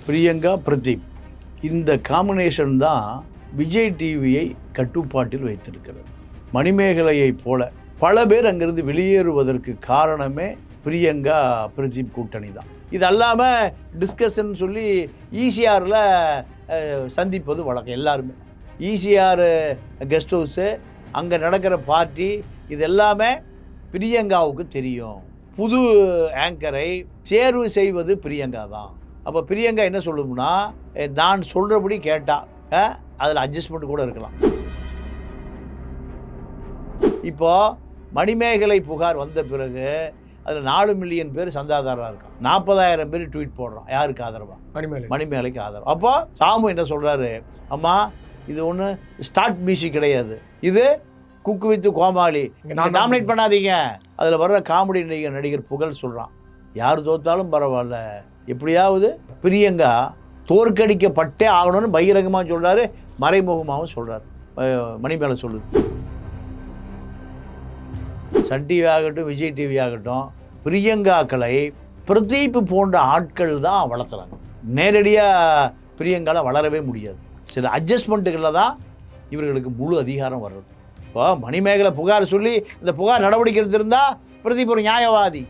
பிரியங்கா பிரதீப் இந்த காம்பினேஷன் தான் விஜய் டிவியை கட்டுப்பாட்டில் வைத்திருக்கிறது. மணிமேகலையை போல பல பேர் அங்கிருந்து வெளியேறுவதற்கு காரணமே பிரியங்கா பிரதீப் கூட்டணி தான். இது அல்லாமல் டிஸ்கஷன் சொல்லி ஈசிஆரில் சந்திப்பது வழக்கம். எல்லாருமே ஈசிஆர் கெஸ்ட் ஹவுஸு, அங்கே நடக்கிற பார்ட்டி, இது எல்லாமே பிரியங்காவுக்கு தெரியும். புது ஆங்கரை தேர்வு செய்வது பிரியங்கா தான். அப்போ பிரியங்கா என்ன சொல்லணும்னா, நான் சொல்கிறபடி கேட்டால் அதில் அட்ஜஸ்ட்மெண்ட் கூட இருக்கலாம். இப்போது மணிமேகலை புகார் வந்த பிறகு அதில் 4 மில்லியன் பேர் சந்தாதாரராக இருக்கான். 40,000 பேர் ட்வீட் போடுறான். யாருக்கு ஆதரவா? மணிமேகலைக்கு ஆதரவு. அப்போ சாமு என்ன சொல்கிறாரு, அம்மா இது ஒன்று ஸ்டார்ட் மியூசிக் கிடையாது, இது குக்கு வித்து கோமாளி, நாமினேட் பண்ணாதீங்க. அதில் வர்ற காமெடி நடிகர் புகழ் சொல்கிறான், யார் தோத்தாலும் பரவாயில்ல, எப்படியாவது பிரியங்கா தோற்கடிக்கப்பட்டே ஆகணும்னு பகிரங்கமாக சொல்கிறாரு, மறைமுகமாகவும் சொல்கிறார். மணிமேகலை சொல்லுது. சன் டிவி ஆகட்டும், விஜய் டிவி ஆகட்டும், பிரியங்காக்களை பிரதீப் போன்ற ஆட்கள் தான் வளர்த்துறாங்க. நேரடியாக பிரியங்காவில் வளரவே முடியாது. சில அட்ஜஸ்ட்மெண்ட்டுகளில் தான் இவர்களுக்கு முழு அதிகாரம் வர்றது. இப்போ மணிமேகலை புகார் சொல்லி இந்த புகார் நடவடிக்கை எடுத்திருந்தால் பிரதீப் ஒரு நியாயவாதி.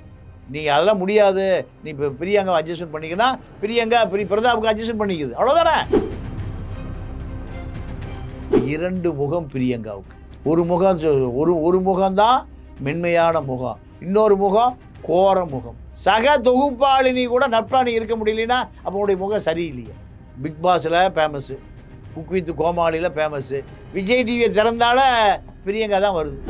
நீங்கள் அதெல்லாம் முடியாது, நீ இப்போ பிரியங்காவை அட்ஜஸ்ட்மெண்ட் பண்ணிக்கினா பிரியங்கா பிரதாப்புக்கு அட்ஜஸ்ட்மெண்ட் பண்ணிக்குது, அவ்வளோதானே. 2 முகம் பிரியங்காவுக்கு. ஒரு முகம்தான் மென்மையான முகம், இன்னொரு முகம் கோர முகம். சக தொகுப்பாளினி கூட நட்பாளி இருக்க முடியலன்னா அப்போ உடைய முகம் சரியில்லையே. பிக் பாஸில் ஃபேமஸ்ஸு, குக் வித் கோமாளியில் ஃபேமஸ்ஸு, விஜய் டிவியை திறந்தால பிரியங்கா தான் வருது.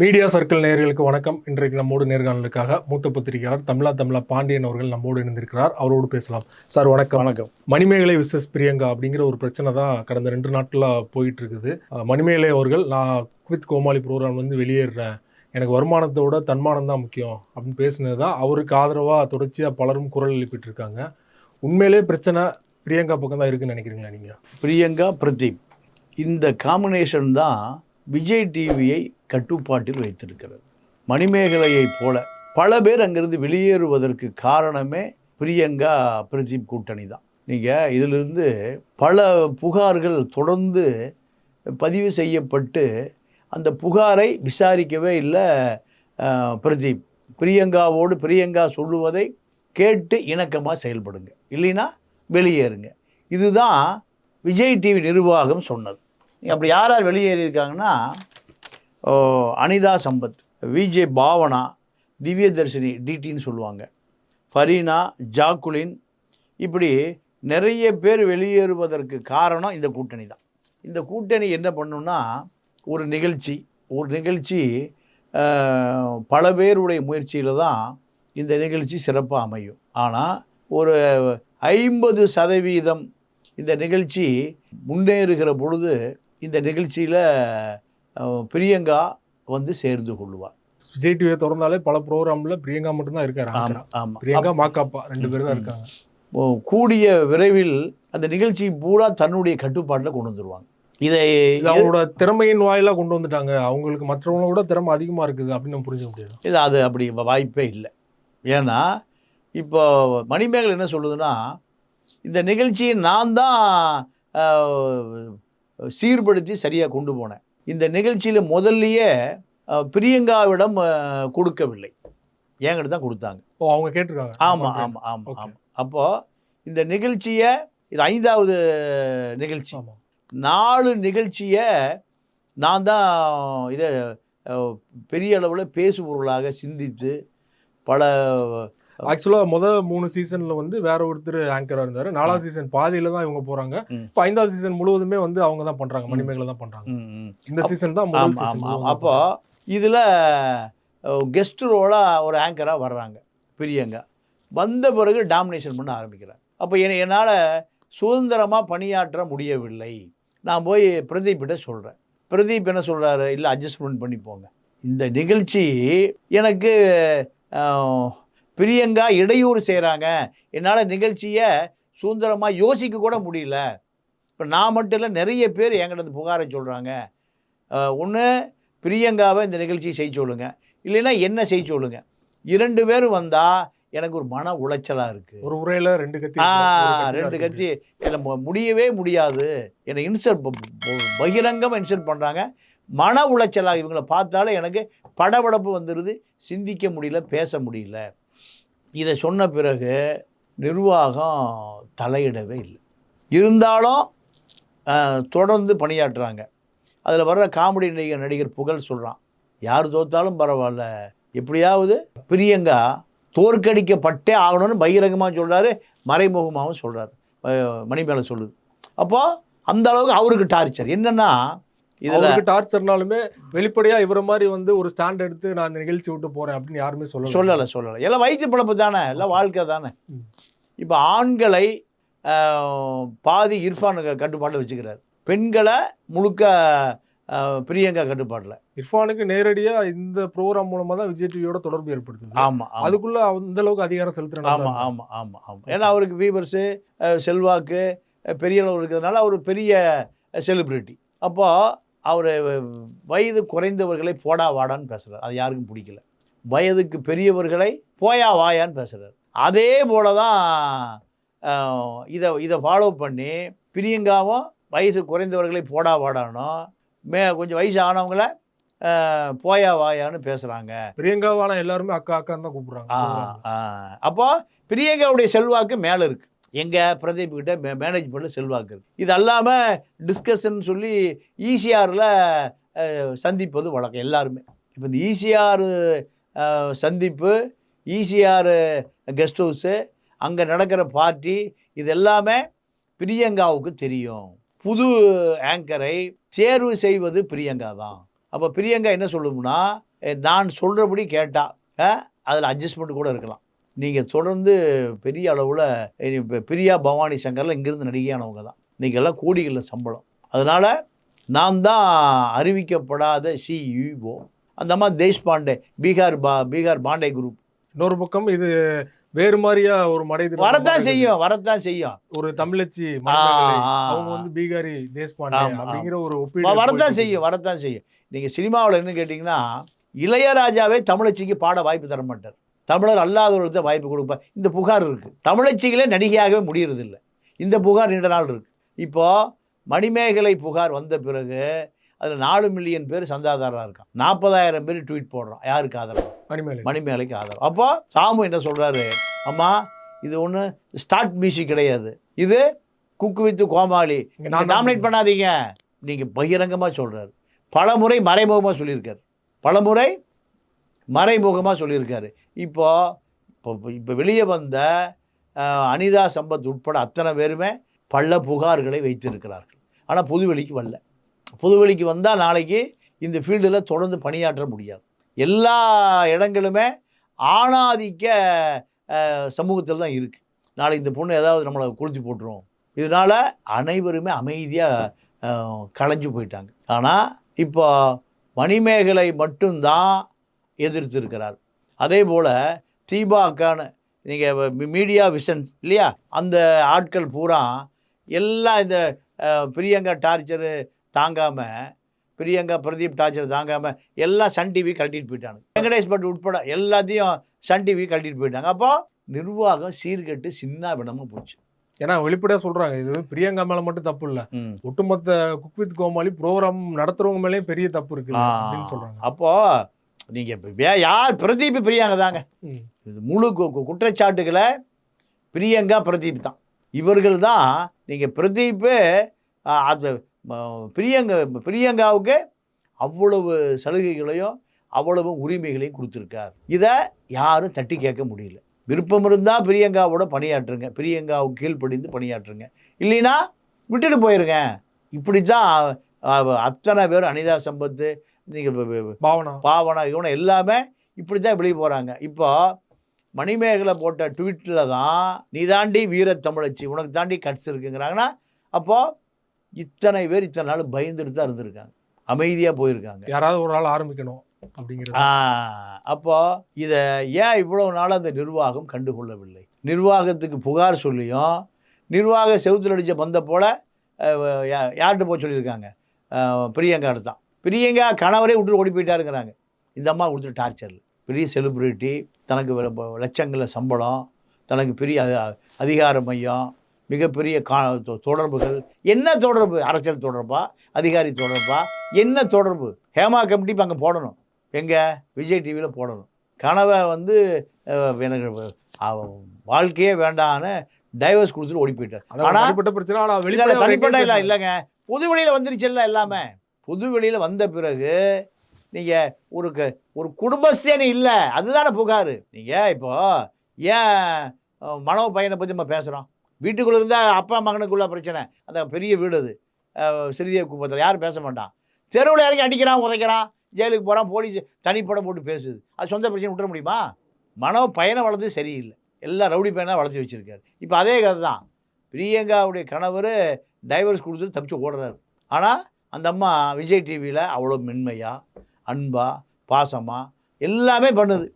மீடியா சர்க்கிள் நேயர்களுக்கு வணக்கம். இன்றைக்கு நம்மோடு நேர்காணலுக்காக மூத்த பத்திரிகையாளர் தமிழா பாண்டியன் அவர்கள் நம்மோடு இணைந்திருக்கிறார். அவரோடு பேசலாம். சார் வணக்கம். வணக்கம். மணிமேகலை விசஸ் பிரியங்கா அப்படிங்கிற ஒரு பிரச்சனை தான் கடந்த 2 நாட்களாக போயிட்டு இருக்குது. மணிமேகலை அவர்கள், நான் வித் கோமாளி ப்ரோக்ராம் வந்து வெளியேறேன், எனக்கு வருமானத்தோட தன்மானம் தான் முக்கியம் அப்படின்னு பேசுனது தான் அவருக்கு ஆதரவாக தொடர்ச்சியாக பலரும் குரல் எழுப்பிட்டு இருக்காங்க. உண்மையிலே பிரச்சனை பிரியங்கா பக்கம் தான் இருக்குன்னு நினைக்கிறீங்களா நீங்கள்? பிரியங்கா பிரதீப் இந்த காம்பினேஷன் தான் விஜய் டிவியை கட்டுப்பாட்டில் வைத்திருக்கிறது. மணிமேகலையை போல பல பேர் அங்கிருந்து வெளியேறுவதற்கு காரணமே பிரியங்கா பிரதீப் கூட்டணி தான். நீங்கள் இதிலிருந்து பல புகார்கள் தொடர்ந்து பதிவு செய்யப்பட்டு அந்த புகாரை விசாரிக்கவே இல்லை பிரதீப். பிரியங்கா சொல்லுவதை கேட்டு இணக்கமாக செயல்படுங்க, இல்லைன்னா வெளியேறுங்க. இதுதான் விஜய் டிவி நிர்வாகம் சொன்னது. அப்படி யார் வெளியேறியிருக்காங்கன்னா, அனிதா சம்பத், விஜே பாவனா, திவ்யதர்ஷினி டிடின்னு சொல்லுவாங்க, ஃபரீனா, ஜாக்குலின், இப்படி நிறைய பேர் வெளியேறுவதற்கு காரணம் இந்த கூட்டணி தான். இந்த கூட்டணி என்ன பண்ணுன்னா, ஒரு நிகழ்ச்சி பல பேருடைய முயற்சியில் தான் இந்த நிகழ்ச்சி சிறப்பாக அமையும். ஆனால் ஒரு 50% இந்த நிகழ்ச்சி முன்னேறுகிற பொழுது இந்த நிகழ்ச்சியில் பிரியங்கா வந்து சேர்ந்து கொள்வார். விஜய் டிவியை திறந்தாலே பல ப்ரோக்ராமில் பிரியங்கா மட்டும்தான் இருக்காரு. ஆமாம், பிரியங்கா மாக்காப்பா 2 பேர் தான் இருக்காங்க. கூடிய விரைவில் அந்த நிகழ்ச்சி பூரா தன்னுடைய கட்டுப்பாட்டில் கொண்டு வந்துடுவாங்க. இதை அவங்களோட திறமையின் வாயிலாக கொண்டு வந்துட்டாங்க. அவங்களுக்கு மற்றவங்கள கூட திறமை அதிகமாக இருக்குது அப்படின்னு நம்ம புரிஞ்சுக்க முடியாது. இது அது அப்படி வாய்ப்பே இல்லை. ஏன்னா இப்போ மணிமேகலை என்ன சொல்லுதுன்னா, இந்த நிகழ்ச்சியை நான் தான் சீர்படுத்தி சரியாக கொண்டு போனேன். இந்த நிகழ்ச்சியில் முதல்லையே பிரியங்காவிடம் கொடுக்கவில்லை, என்கிட்ட தான் கொடுத்தாங்க. அவங்க கேட்டிருக்காங்க. ஆமாம். அப்போது இந்த நிகழ்ச்சியை, இது 5வது நிகழ்ச்சி, 4 நிகழ்ச்சியை நான் தான் இதை பெரிய அளவில் பேசுபொருளாக சிந்தித்து பல. ஆக்சுவலாக முதல் 3 சீசனில் வந்து வேற ஒருத்தர் ஆங்கராக இருந்தார். 4வது சீசன் பாதியில் தான் இவங்க போகிறாங்க. இப்போ 5வது சீசன் முழுவதுமே வந்து அவங்க தான் பண்ணுறாங்க, மணிமேகலை தான் பண்ணுறாங்க. இந்த சீசன் தான் முதல் சீசன். அப்போ இதில் கெஸ்ட் ரோலாக ஒரு ஆங்கராக வர்றாங்க பிரியங்கா. வந்த பிறகு டாமினேஷன் பண்ண ஆரம்பிக்கிறாங்க. அப்போ என்னால் சுதந்திரமாக பணியாற்ற முடியவில்லை. நான் போய் பிரதீப்பிட்ட சொல்கிறேன். பிரதீப் என்ன சொல்கிறாரு, இல்லை அட்ஜஸ்ட்மெண்ட் பண்ணி போங்க, இந்த நிகழ்ச்சி எனக்கு பிரியங்கா இடையூறு செய்கிறாங்க, என்னால் நிகழ்ச்சியை சுதந்திரமாக யோசிக்க கூட முடியல. இப்போ நான் மட்டும் இல்லை, நிறைய பேர் என்கிட்ட புகாரை சொல்கிறாங்க. ஒன்று பிரியங்காவை இந்த நிகழ்ச்சியை செய்ய சொல்லுங்க, இல்லைன்னா என்ன செய்ய சொல்லுங்க. 2 பேரும் வந்தால் எனக்கு ஒரு மன உளைச்சலாக இருக்குது. ஒரு உரையில் 2 கட்சி 2 கட்சி இல்லை முடியவே முடியாது. என்னை இன்சல்ட் பகிரங்கமாக இன்சல்ட் பண்ணுறாங்க. மன உளைச்சலாக இவங்களை பார்த்தாலே எனக்கு படபடப்பு வந்துடுது. சிந்திக்க முடியல, பேச முடியல. இதை சொன்ன பிறகு நிர்வாகம் தலையிடவே இல்லை. இருந்தாலும் தொடர்ந்து பணியாற்றுறாங்க. அதில் வர்ற காமெடி நடிகர் புகழ் சொல்கிறான், யார் தோத்தாலும் பரவாயில்ல, எப்படியாவது பிரியங்கா தோற்கடிக்கப்பட்டே ஆகணும்னு பகிரங்கமாக சொல்கிறாரு, மறைமுகமாகவும் சொல்கிறாரு. மணிமேலை சொல்லுது. அப்போது அந்த அளவுக்கு அவருக்கு டார்ச்சர். என்னென்னா இதில் டார்ச்சர்னாலுமே வெளிப்படையாக இவரை மாதிரி வந்து ஒரு ஸ்டாண்ட் எடுத்து நான் இந்த நிகழ்ச்சி விட்டு போகிறேன் அப்படின்னு யாருமே சொல்லலை. எல்லாம் வயிற்று பிழப்பு தானே, எல்லாம் வாழ்க்கை தானே. இப்போ ஆண்களை பாதி இர்ஃபான் கட்டுப்பாட்டில் வச்சுக்கிறார், பெண்களை முழுக்க பிரியங்கா கட்டுப்பாட்டில். இர்ஃபானுக்கு நேரடியாக இந்த ப்ரோக்ராம் மூலமாக தான் விஜய் டிவியோட தொடர்பு ஏற்படுத்துது. ஆமாம், அதுக்குள்ளே அந்த அளவுக்கு அதிகாரம் செலுத்துறாங்க. ஆமாம் ஆமாம் ஆமாம் ஆமாம். ஏன்னா அவருக்கு வீவர்ஸு செல்வாக்கு பெரிய அளவு இருக்கிறதுனால அவர் பெரிய செலிப்ரிட்டி. அப்போது அவர் வயது குறைந்தவர்களை போடா வாடான்னு பேசுகிறார், அது யாருக்கும் பிடிக்கல. வயதுக்கு பெரியவர்களை போயா வாயான்னு பேசுகிறார். அதே போல தான் இதை ஃபாலோ பண்ணி பிரியங்காவும் வயசு குறைந்தவர்களை போடா வாடானோ, கொஞ்சம் வயசு ஆனவங்கள போயா வாயான்னு பேசுகிறாங்க. பிரியங்காவான எல்லாருமே அக்கா அக்கான்னு தான் கூப்பிட்றாங்க. அப்போ பிரியங்காவுடைய செல்வாக்கு மேலே இருக்குது. எங்கள் பிரதீப் கிட்ட மேனேஜ்மெண்ட்டில் செல்வாக்கு இருக்குது. இது அல்லாமல் டிஸ்கஷன் சொல்லி ஈசிஆரில் சந்திப்பது வழக்கம் எல்லாருமே. இப்போ இந்த ஈசிஆர் சந்திப்பு, ஈசிஆர் கெஸ்ட் ஹவுஸு, அங்கே நடக்கிற பார்ட்டி, இது எல்லாமே பிரியங்காவுக்கு தெரியும். புது ஆங்கரை தேர்வு செய்வது பிரியங்கா தான். அப்போ பிரியங்கா என்ன சொல்லணும்னா, நான் சொல்கிறபடி கேட்டால் அதில் அட்ஜஸ்ட்மெண்ட் கூட இருக்கலாம். நீங்கள் தொடர்ந்து பெரிய அளவில் இப்போ பிரியா பவானி சங்கரில் இங்கேருந்து நடிகையானவங்க தான், நீங்கள் எல்லாம் கோடிகளில் சம்பளம். அதனால் நான் தான் அறிவிக்கப்படாத சிஇஓ. அந்த அம்மா தேஷ்பாண்டே, பீகார் பாண்டே குரூப். இன்னொரு பக்கம் இது வேறு மாதிரியா ஒரு மடை வரத்தான் செய்யும். ஒரு தமிழச்சி அவங்க வந்து பீகாரி தேஷ்பாண்டே அப்படிங்கிற ஒரு ஒப்பீடு வரத்தான் செய்யும். நீங்கள் சினிமாவில் என்ன கேட்டிங்கன்னா, இளையராஜாவே தமிழச்சிக்கு பாட வாய்ப்பு தர மாட்டார், தமிழர் அல்லாதவர்களுக்கு தான் வாய்ப்பு கொடுப்பார். இந்த புகார் இருக்குது. தமிழச்சிகளே நடிகையாகவே முடியறதில்லை. இந்த புகார் நீண்ட நாள் இருக்குது. இப்போது மணிமேகலை புகார் வந்த பிறகு அதில் 4 மில்லியன் பேர் சந்தாதாரராக இருக்கான். 40,000 பேர் ட்வீட் போடுறான். யாருக்கு ஆதரவு? மணிமேகலைக்கு ஆதரவு. அப்போ சாமு என்ன சொல்கிறாரு, அம்மா இது ஒன்று ஸ்டார்ட் பிசி கிடையாது, இது குக்கு வித்து கோமாளி, நாமினேட் பண்ணாதீங்க. நீங்கள் பகிரங்கமாக சொல்கிறாரு. பலமுறை மறைமுகமாக சொல்லியிருக்காரு. இப்போ வெளியே வந்த அனிதா சம்பத் உட்பட அத்தனை பேருமே பல புகார்களை வைத்திருக்கிறார்கள். ஆனால் பொதுவெளிக்கு வந்தால் நாளைக்கு இந்த ஃபீல்டில் தொடர்ந்து பணியாற்ற முடியாது. எல்லா இடங்களுமே ஆணாதிக்க சமூகத்தில் தான் இருக்குது. நாளைக்கு இந்த பொண்ணு ஏதாவது நம்மளை கொளுத்தி போட்டுரும். இதனால் அனைவருமே அமைதியாக களைஞ்சு போயிட்டாங்க. ஆனால் இப்போ மணிமேகலை மட்டும்தான் எதிர்த்து இருக்கிறார். அதே போல் தீபாக்கான்னு நீங்கள் மீடியா விஷன் இல்லையா, அந்த ஆட்கள் பூரா எல்லாம் இந்த பிரியங்கா டார்ச்சரு தாங்காமல், பிரியங்கா பிரதீப் டார்ச்சர் தாங்காமல் எல்லாம் சன் டிவி கழட்டிட்டு போயிட்டாங்க. வெங்கடேஷ் பட் உட்பட எல்லாத்தையும் சன் டிவி கழட்டிட்டு போயிட்டாங்க. அப்போ நிர்வாகம் சீர்கெட்டு சின்ன விடமாக போச்சு. ஏன்னா வெளிப்படையாக சொல்கிறாங்க, இது பிரியங்கா மேலே மட்டும் தப்பு இல்லை, ஒட்டுமொத்த குக் வித் கோமாளி ப்ரோக்ராம் நடத்துகிறவங்க மேலேயும் பெரிய தப்பு இருக்குது அப்படின்னு சொல்கிறாங்க. அப்போது நீங்கள் யார், பிரதீப் பிரியங்கா தாங்க. இது முழு குற்றச்சாட்டுகளை பிரியங்கா பிரதீப் தான். இவர்கள் தான். நீங்கள் பிரதீப்பு அந்த பிரியங்காவுக்கு அவ்வளவு சலுகைகளையும் அவ்வளவு உரிமைகளையும் கொடுத்துருக்கார். இதை யாரும் தட்டி கேட்க முடியல. விருப்பம் இருந்தால் பிரியங்காவோட பணியாற்றுங்க, பிரியங்காவுக்கு கீழ்ப்படிந்து பணியாற்றுங்க, இல்லைன்னா விட்டுட்டு போயிருங்க. இப்படி தான் அத்தனை பேர், அனிதா சம்பத்து, நீங்கள் பாவனா இவனை எல்லாமே இப்படி தான் வெளியே போகிறாங்க. இப்போ மணிமேகலை போட்ட ட்வீட்டில் தான் நீ தாண்டி வீரத்தமிழச்சி, உனக்கு தாண்டி கட்ஸ் இருக்குங்கிறாங்கன்னா, அப்போது இத்தனை பேர் இத்தனை நாள் பயந்துட்டு தான் இருந்திருக்காங்க, அமைதியாக போயிருக்காங்க. யாராவது ஒரு நாள் ஆரம்பிக்கணும் அப்படிங்கிறது. அப்போது இதை ஏன் இவ்வளோ நாள் அந்த நிர்வாகம் கண்டுகொள்ளவில்லை? நிர்வாகத்துக்கு புகார் சொல்லியும் நிர்வாக செவுத்தில் அடித்த பந்த போல் யார்கிட்ட போய் சொல்லியிருக்காங்க? பிரியங்காடு தான். பிரியங்கா கணவரே விட்டு ஓடி போயிட்டாருங்கிறாங்க. இந்த அம்மா கொடுத்துட்டு டார்ச்சரில் பெரிய செலிப்ரிட்டி, தனக்கு லட்சங்களில் சம்பளம், தனக்கு பெரிய அதிகார மையம், மிகப்பெரிய தொடர்புகள். என்ன தொடர்பு? அரசியல் தொடர்பா, அதிகாரி தொடர்பா, என்ன தொடர்பு? ஹேமா கமிட்டி இப்போ அங்கே போடணும், எங்கே விஜய் டிவியில் போடணும். கனவை வந்து எனக்கு வாழ்க்கையே வேண்டான்னு டைவர்ஸ் கொடுத்துட்டு ஓடி போயிட்டார். ஆனால் தனிப்பட்ட பிரச்சனை, ஆனால் தனிப்பட்ட இல்லை இல்லைங்க, பொது வெளியில் வந்துருச்சுல்ல எல்லாமே. பொது வெளியில் வந்த பிறகு நீங்கள் ஒரு குடும்பஸ்தேனி இல்லை, அதுதானே புகார். நீங்கள் இப்போ ஏன் மனோ பையனை பற்றி நம்ம பேசுகிறோம்? வீட்டுக்குள்ளே இருந்தால் அப்பா மகனுக்குள்ள பிரச்சனை. அந்த பெரிய வீடு அது ஸ்ரீதேவி குப்பத்தில், யாரும் பேச மாட்டான். தெருவில் இறங்கி அடிக்கிறான், உதைக்கிறான், ஜெயிலுக்கு போகிறான், போலீஸ் தனிப்படம் போட்டு பேசுது. அது சொந்த பிரச்சனை விட்டுற முடியுமா? மனோ பையனை வளர்த்து சரியில்லை, எல்லாம் ரவுடி பையனாக வளர்த்து வச்சுருக்காரு. இப்போ அதே கதை தான். பிரியங்காவுடைய கணவர் டைவர்ஸ் கொடுத்துட்டு தப்பிச்சு ஓடுறாரு. ஆனால் அந்த அம்மா விஜய் டிவியில் அவ்வளோ மென்மையாக, அன்பாக, பாசமாக எல்லாமே பண்ணுது.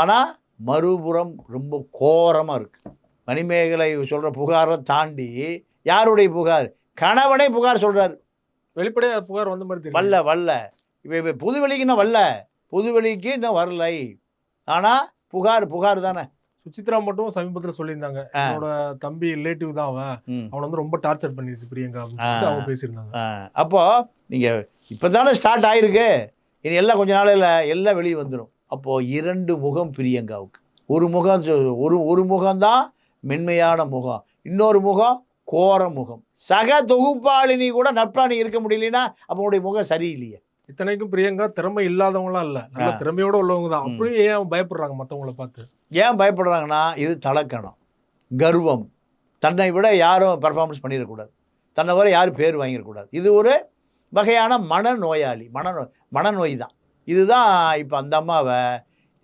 ஆனால் மறுபுறம் ரொம்ப கோரமாக இருக்குது. மணிமேகலை சொல்கிற புகாரை தாண்டி யாருடைய புகார்? கணவனே புகார் சொல்கிறார். வெளிப்படையாக புகார் வந்த மாதிரி வரல. இப்போ புதுவெளிக்கு இன்னும் வரல, புதுவெளிக்கு இன்னும் வரலை. ஆனால் புகார் தானே. சுசித்ரா மட்டும் சமீபத்தில் சொல்லியிருந்தாங்க, என்னோட தம்பி ரிலேட்டிவ் தான் அவனை வந்து ரொம்ப டார்ச்சர் பண்ணிடுச்சு பிரியங்கா அப்படின்னு அவங்க பேசியிருந்தாங்க. அப்போது நீங்கள் இப்போ தானே ஸ்டார்ட் ஆகிருக்கு, இனி எல்லாம் கொஞ்ச நாளில் எல்லாம் வெளியே வந்துடும். அப்போது 2 முகம் பிரியங்காவுக்கு. ஒரு முகம்தான் மென்மையான முகம், இன்னொரு முகம் கோர முகம். சக தொகுப்பாளினி கூட நட்பாணி இருக்க முடியலன்னா அப்போ உடைய முகம் சரியில்லையே. இத்தனைக்கும் பிரியங்கா திறமை இல்லாதவங்களாம் இல்லை, நல்ல திறமையோட உள்ளவங்க தான். அப்படியே ஏன் பயப்படுறாங்க மற்றவங்கள பார்த்து? ஏன் பயப்படுறாங்கன்னா, இது தலக்கணம், கர்வம். தன்னை விட யாரும் பர்ஃபார்மன்ஸ் பண்ணிடக்கூடாது, தன்னை வர யாரும் பேர் வாங்கிடக்கூடாது. இது ஒரு வகையான மனநோயாளி, மனநோய் தான். இதுதான் இப்போ அந்த அம்மாவை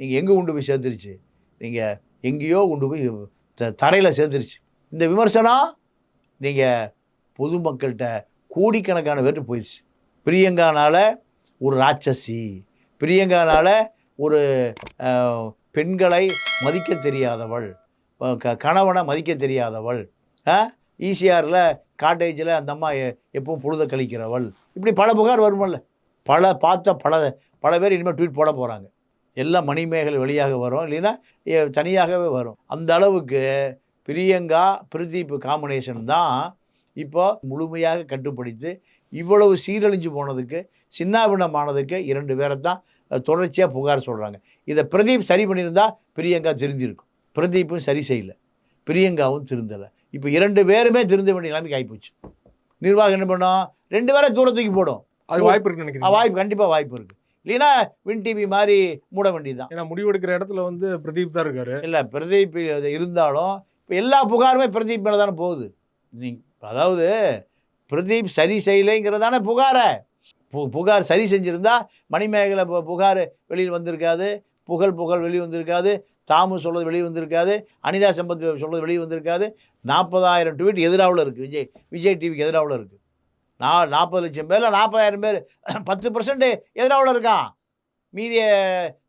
நீங்கள் எங்கே கொண்டு போய் சேர்த்துருச்சு? நீங்கள் எங்கேயோ கொண்டு போய் தரையில் சேர்த்துருச்சு. இந்த விமர்சனம் நீங்கள் பொதுமக்கள்கிட்ட கோடிக்கணக்கான பேர்ட்டு போயிடுச்சு. பிரியங்கானால ஒரு ராட்சசி, பிரியங்கானால ஒரு பெண்களை மதிக்க தெரியாதவள், கணவனை மதிக்க தெரியாதவள், ஈசிஆரில் காட்டேஜில் அந்த அம்மா எப்பவும் பொழுத கழிக்கிறவள், இப்படி பல புகார் வருமல்ல. பல பேர் இனிமேல் ட்வீட் போட போகிறாங்க. எல்லாம் மணிமேகலை வழியாக வரும், இல்லைன்னா தனியாகவே வரும். அந்த அளவுக்கு பிரியங்கா பிரதீப் காம்பினேஷன் தான் இப்போ முழுமையாக கட்டுப்படுத்தி இவ்வளவு சீரழிஞ்சு போனதுக்கு, சின்னாபின்னமானதுக்கு 2 பேரை தான் தொடர்ச்சியாக புகார் சொல்கிறாங்க. இதை பிரதீப் சரி பண்ணியிருந்தா பிரியங்கா திருந்திருக்கும். பிரதீப்பும் சரி செய்யலை, பிரியங்காவும் திருந்தலை. இப்போ 2 பேருமே திருந்த வேண்டிய நிலைமைக்கு ஆகிப்போச்சு. நிர்வாகம் என்ன பண்ணோம்? 2 பேரை தூரத்துக்கு போடும். அது வாய்ப்பு இருக்குன்னு நினைக்கிறேன். வாய்ப்பு, கண்டிப்பாக வாய்ப்பு இருக்குது. இல்லைன்னா வின் டிவி மாதிரி மூட வேண்டியது தான். ஏன்னா முடிவெடுக்கிற இடத்துல வந்து பிரதீப் தான் இருக்காரு. இல்லை, பிரதீப் இருந்தாலும் இப்போ எல்லா புகாருமே பிரதீப் மேலே தானே போகுது. அதாவது பிரதீப் சரி செய்யலைங்கிறதான புகார் சரி செஞ்சுருந்தா மணிமேகலை புகார் வெளியில் வந்திருக்காது, புகழ் வெளியே வந்திருக்காது, தாமு சொல்கிறது வெளியே வந்திருக்காது, அனிதா சம்பத் சொல்கிறது வெளியே வந்திருக்காது. 40,000 ட்வீட் எதிராவில் இருக்குது, விஜய் டிவிக்கு எதிராவில் இருக்குது. 40 லட்சம் பேரில் 40,000 பேர் 10% எதிராவில் இருக்கான். மீதிய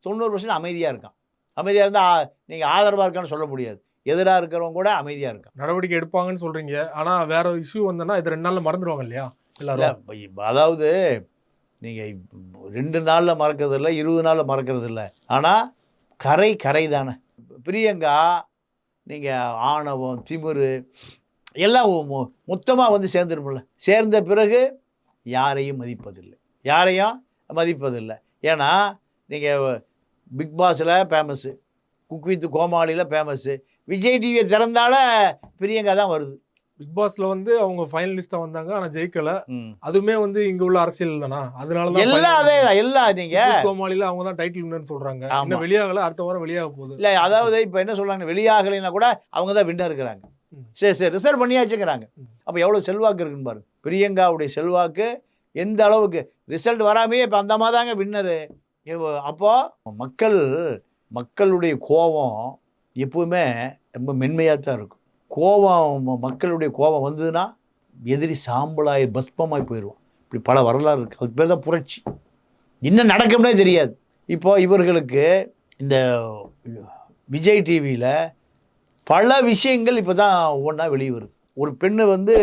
90% அமைதியாக இருக்கான். அமைதியாக இருந்தால் நீங்கள் ஆதரவாக இருக்கான்னு சொல்ல முடியாது. எதிராக இருக்கிறவங்க கூட அமைதியாக இருக்கான். நடவடிக்கை எடுப்பாங்கன்னு சொல்கிறீங்க, ஆனால் வேற இஷ்யூ வந்தோன்னா இது 2 நாளில் மறந்துடுவாங்க இல்லையா எல்லாரும்? அதாவது நீங்கள் 2 நாளில் மறக்கிறது இல்லை, 20 நாளில் மறக்கிறது இல்லை. ஆனால் கரை தானே. பிரியங்கா நீங்கள் ஆணவம், திமிரு எல்லாம் மொத்தமாக வந்து சேர்ந்துருமில்ல. சேர்ந்த பிறகு யாரையும் மதிப்பதில்லை. ஏன்னா நீங்கள் பிக் பாஸில் ஃபேமஸ்ஸு, குக் வித் கோமாளியில் ஃபேமஸ்ஸு, விஜய் டிவியை திறந்தால பிரியங்கா தான் வருது. பிக் பாஸ்ல வந்து அவங்க ஃபைனலிஸ்டா வந்தாங்க, ஆனா ஜெயிக்கல. அதுவுமே வந்து இங்க உள்ள அரசியல் தானா? அதனால தான் எல்லாம் நீங்க கோமாளில அவங்க தான் டைட்டில் வின்னர் சொல்றாங்க. இன்னும் வெளியாகல, அடுத்த வாரம் வெளியாக போகுது. இல்ல, அதாவது இப்போ என்ன சொல்றாங்க, வெளியாகலைன்னா கூட அவங்க தான் வின்னர் இருக்கிறாங்க. சரி ரிசர்வ் பண்ணியாச்சுக்கிறாங்க. அப்போ எவ்வளோ செல்வாக்கு இருக்குன்னு பாருங்க. பிரியங்காவுடைய செல்வாக்கு எந்த அளவுக்கு. ரிசல்ட் வராமையே இப்போ அந்த மாதிரி தாங்க வின்னரு. அப்போ மக்களுடைய கோபம் எப்பவுமே ரொம்ப மென்மையாக தான் இருக்கும். மக்களுடைய கோபம் வந்ததுன்னா எதிரி சாம்பலாகி பஸ்பமாகி போயிடுவான். இப்படி பல வரலாறு இருக்குது. அதுக்கு பேர் தான் புரட்சி. என்ன நடக்கும்னே தெரியாது. இப்போ இவர்களுக்கு இந்த விஜய் டிவியில் பல விஷயங்கள் இப்போ தான் ஒவ்வொன்றா வெளியே வருது. ஒரு பெண்ணு வந்து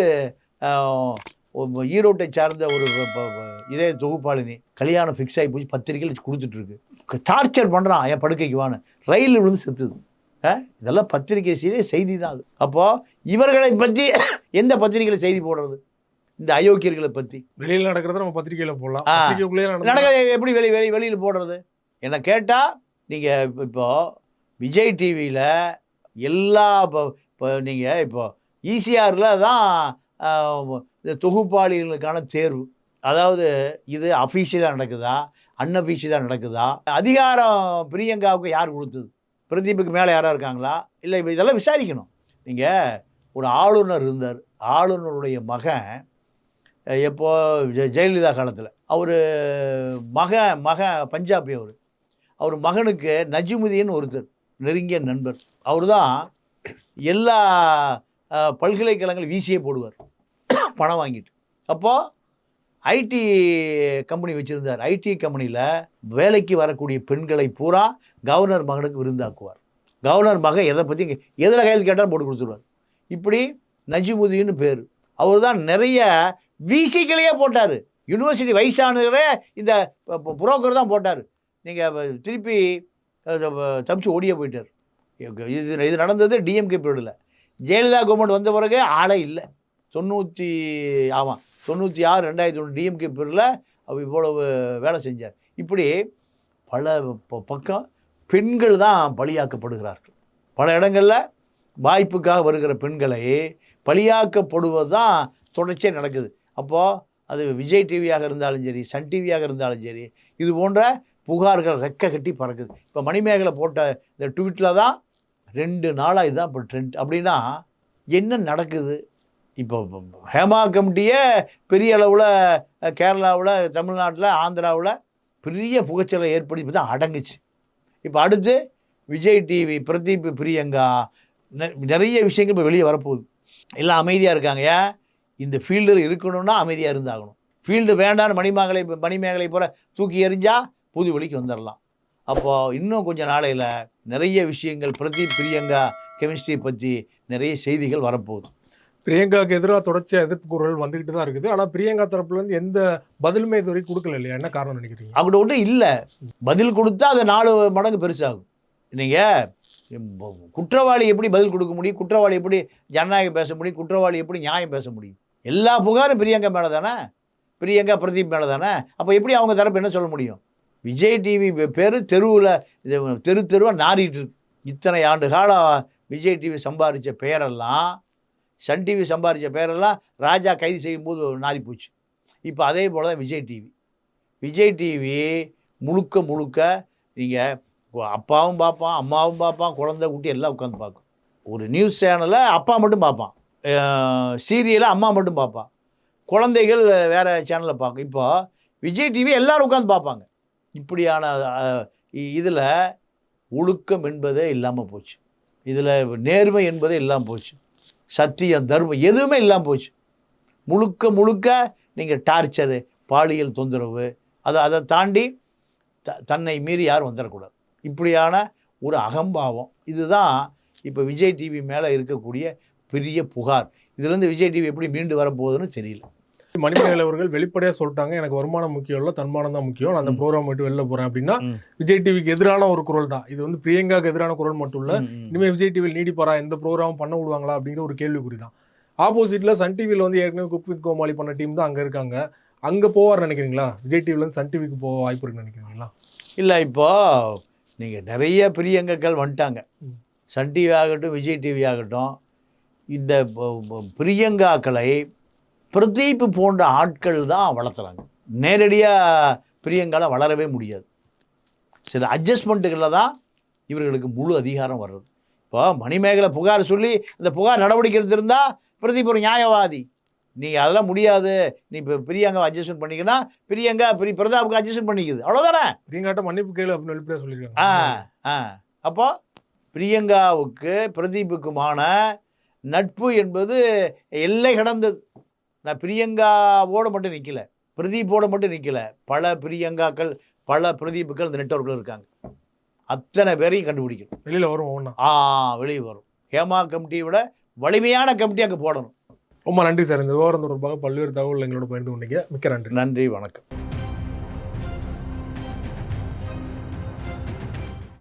ஈரோட்டை சார்ந்த ஒரு இதே தொகுப்பாளினி கல்யாணம் ஃபிக்ஸ் ஆகி போய் பத்திரிக்கையில் வச்சு கொடுத்துட்ருக்கு, டார்ச்சர் பண்ணுறான் என் படுக்கைக்கு வான்னு, ரயில் விழுந்து செத்துது. இதெல்லாம் பத்திரிகை செய்தி தான் அது. அப்போது இவர்களை பற்றி எந்த பத்திரிகையில் செய்தி போடுறது? இந்த அயோக்கியர்களை பற்றி வெளியில் நடக்கிறத நம்ம பத்திரிகையில் போடலாம், எப்படி வெளியில் போடுறது? என்னை கேட்டால் நீங்கள் இப்போ விஜய் டிவியில் எல்லா இப்போ நீங்கள் இப்போ ஈசிஆரில் தான் இந்த தொகுப்பாளிகளுக்கான தேர்வு, அதாவது இது அஃபீஷியலாக நடக்குதா அன்அஃபீஷியலாக நடக்குதா, அதிகாரம் பிரியங்காவுக்கு யார் கொடுத்தது, பிரதீப்புக்கு மேலே யாராக இருக்காங்களா இல்லை, இப்போ இதெல்லாம் விசாரிக்கணும். நீங்கள் ஒரு ஆளுநர் இருந்தார், ஆளுநருடைய மகன் எப்போ ஜெயலலிதா காலத்தில் அவர் பஞ்சாபி, அவர் மகனுக்கு நஜிமுதீன் ஒருத்தர் நெருங்கிய நண்பர், அவர் தான் எல்லா பல்கலைக்கழகங்கள் வீசியே போடுவார் பணம் வாங்கிட்டு. அப்போது ஐடி கம்பெனி வச்சுருந்தார், ஐடி கம்பெனியில் வேலைக்கு வரக்கூடிய பெண்களை பூரா கவர்னர் மகனுக்கு விருந்தாக்குவார். கவர்னர் மகன் எதை பற்றி எதில் கையில் கேட்டாலும் போட்டு கொடுத்துருவார். இப்படி நஜிமுதீன்னு பேர். அவர் தான் நிறைய விசிக்களையே போட்டார், யூனிவர்சிட்டி வயசானவரே இந்த புரோக்கர் தான் போட்டார். நீங்கள் திருப்பி தப்பிச்சு ஓடியே போயிட்டார். இது நடந்தது டிஎம்கே பீரியடில். ஜெயலலிதா கவர்மெண்ட் வந்த பிறகு ஆளே இல்லை. 96 2001 டிஎம்கே பீரியடில் அவர் இவ்வளவு வேலை செஞ்சார். இப்படி பல பக்கம் பெண்கள் தான் பலியாக்கப்படுகிறார்கள். பல இடங்களில் வாய்ப்புக்காக வருகிற பெண்களை பலியாக்கப்படுவது தான் தொடர்ச்சியாக நடக்குது. அப்போது அது விஜய் டிவியாக இருந்தாலும் சரி, சன் டிவியாக இருந்தாலும் சரி, இது போன்ற புகார்கள் ரெக்க கட்டி பறக்குது. இப்போ மணிமேகலை போட்ட இந்த ட்வீட்டில் தான் 2 நாளாக இதுதான் இப்போ ட்ரெண்ட். அப்படின்னா என்ன நடக்குது? இப்போ ஹேமா கமிட்டியே பெரிய அளவில் கேரளாவில், தமிழ்நாட்டில், ஆந்திராவில் பெரிய புகைச்சலை ஏற்படுத்தி தான் அடங்குச்சு. இப்போ அடுத்து விஜய் டிவி, பிரதீப், பிரியங்கா, நிறைய விஷயங்கள் இப்போ வெளியே வரப்போகுது. எல்லாம் அமைதியாக இருக்காங்க. ஏன்? இந்த ஃபீல்டில் இருக்கணும்னா அமைதியாக இருந்தாகணும். ஃபீல்டு வேண்டான்னு மணிமேகலை போகிற தூக்கி எறிஞ்சால் புது வழிக்கு வந்துடலாம். அப்போது இன்னும் கொஞ்சம் நாளையில் நிறைய விஷயங்கள் பிரதீப் பிரியங்கா கெமிஸ்ட்ரி பற்றி நிறைய செய்திகள் வரப்போகுது. பிரியங்காவுக்கு எதிராக தொடர்ச்சியாக எதிர்ப்பு குரல் வந்துக்கிட்டு தான் இருக்குது. ஆனால் பிரியங்கா தரப்புலேருந்து எந்த பதிலுமே இது வரைக்கும் கொடுக்கல இல்லையா? என்ன காரணம் நினைக்கிறீங்க? அப்படி ஒன்றும் இல்லை. பதில் கொடுத்தா அது 4 மடங்கு பெருசாகும். நீங்கள் குற்றவாளி எப்படி பதில் கொடுக்க முடியும்? குற்றவாளி எப்படி ஜனநாயகம் பேச முடியும்? குற்றவாளி எப்படி நியாயம் பேச முடியும்? எல்லா புகாரும் பிரியங்கா மேலே தானே, பிரியங்கா பிரதீப் மேலே தானே. அப்போ எப்படி அவங்க தரப்பு என்ன சொல்ல முடியும்? விஜய் டிவி பேர் தெருவில் தெருவாக நாறிட்டு இருக்கு. இத்தனை ஆண்டு காலம் விஜய் டிவி சம்பாதிச்ச பெயரெல்லாம், சன் டிவி சம்பாதிச்ச பெயரெல்லாம் ராஜா கைது செய்யும்போது நாரி போச்சு. இப்போ அதே போல் தான் விஜய் டிவி முழுக்க நீங்கள் அப்பாவும் பார்ப்பான், அம்மாவும் பார்ப்பான், குழந்தை குட்டி எல்லாம் உட்காந்து பார்க்கும். ஒரு நியூஸ் சேனலை அப்பா மட்டும் பார்ப்பான், சீரியலை அம்மா மட்டும் பார்ப்பான், குழந்தைகள் வேறு சேனலில் பார்க்கும். இப்போ விஜய் டிவி எல்லோரும் உட்காந்து பார்ப்பாங்க. இப்படியான இதில் ஒழுக்கம் என்பதே இல்லாமல் போச்சு. இதில் நேர்மை என்பதே இல்லாமல் போச்சு. சத்தியம், தர்மம் எதுவுமே இல்லாமல் போச்சு. முழுக்க நீங்கள் டார்ச்சரு, பாலியல் தொந்தரவு, அதை தாண்டி தன்னை மீறி யாரும் வந்துடக்கூடாது. இப்படியான ஒரு அகம்பாவம், இதுதான் இப்போ விஜய் டிவி மேலே இருக்கக்கூடிய பெரிய புகார். இதுலேருந்து விஜய் டிவி எப்படி மீண்டு வரப்போகுதுன்னு தெரியல. மணிமேகலை அவர்கள் வெளிப்படையாக சொல்லிட்டாங்க, எனக்கு வருமானம் முக்கியம் இல்லை, தன்மானம் தான் முக்கியம், நான் அந்த ப்ரோக்ராம் விட்டு வெளில போகிறேன் அப்படின்னா விஜய் டிவிக்கு எதிரான ஒரு குரல் தான் இது. பிரியங்காவுக்கு எதிரான குரல் மட்டும் இல்லை, இனிமேல் விஜய் டிவியில் நீடிப்பாரா, எந்த ப்ரோக்ராமும் பண்ண விடுவாங்களா அப்படிங்கிற ஒரு கேள்விக்குறி தான். ஆப்போசிட்டில் சன் டிவியில் ஏற்கனவே குக் வித் கோமாளி பண்ண டீம் தான் அங்கே இருக்காங்க. அங்கே போவார்னு நினைக்கிறீங்களா? விஜய் டிவிலேருந்து சன் டிவிக்கு போக வாய்ப்பு இருக்குன்னு நினைக்கிறீங்களா? இல்லை, இப்போது நீங்கள் நிறைய பிரியங்காக்கள் வந்துட்டாங்க. சன் டிவி ஆகட்டும், விஜய் டிவி ஆகட்டும். இந்த பிரியங்காக்களை பிரதீப் போன்ற ஆட்கள் தான் வளர்த்துறாங்க. நேரடியாக பிரியங்கால வளரவே முடியாது. சில அட்ஜஸ்ட்மெண்ட்டுகளில் தான் இவர்களுக்கு முழு அதிகாரம் வர்றது. இப்போ மணிமேகலை புகார் சொல்லி அந்த புகார் நடவடிக்கை எடுத்திருந்தால் பிரதீப் ஒரு நியாயவாதி. நீங்கள் அதெல்லாம் முடியாது, நீ இப்போ பிரியங்காவை அட்ஜஸ்ட்மெண்ட் பண்ணிக்கினா பிரியங்கா பிரதாப்புக்கு அட்ஜஸ்ட்மெண்ட் பண்ணிக்குது, அவ்வளோதானே. பிரியங்காட்ட மன்னிப்பு கேளு அப்படின்னு வெளிப்படையாக சொல்லியிருக்காங்க. அப்போ பிரியங்காவுக்கு பிரதீப்புக்குமான நட்பு என்பது எல்லை கடந்தது. நான் பிரியங்காவோடு மட்டும் நிற்கலை, பிரதீப்போடு மட்டும் நிற்கலை. பல பிரியங்காக்கள், பல பிரதீப்புகள் இந்த நெட்வொர்க்கில் இருக்காங்க. அத்தனை பேரையும் கண்டுபிடிக்கணும். வெளியில் வரும் ஒன்றா. வெளியே வரும். ஹேமா கமிட்டியை விட வலிமையான கமிட்டி அங்கே போடணும். ரொம்ப நன்றி சார். இந்த விவகாரம் தொடர்பாக பல்வேறு தகவல் எங்களோட பகிர்ந்து கொண்டீங்க. மிக்க நன்றி. நன்றி, வணக்கம்.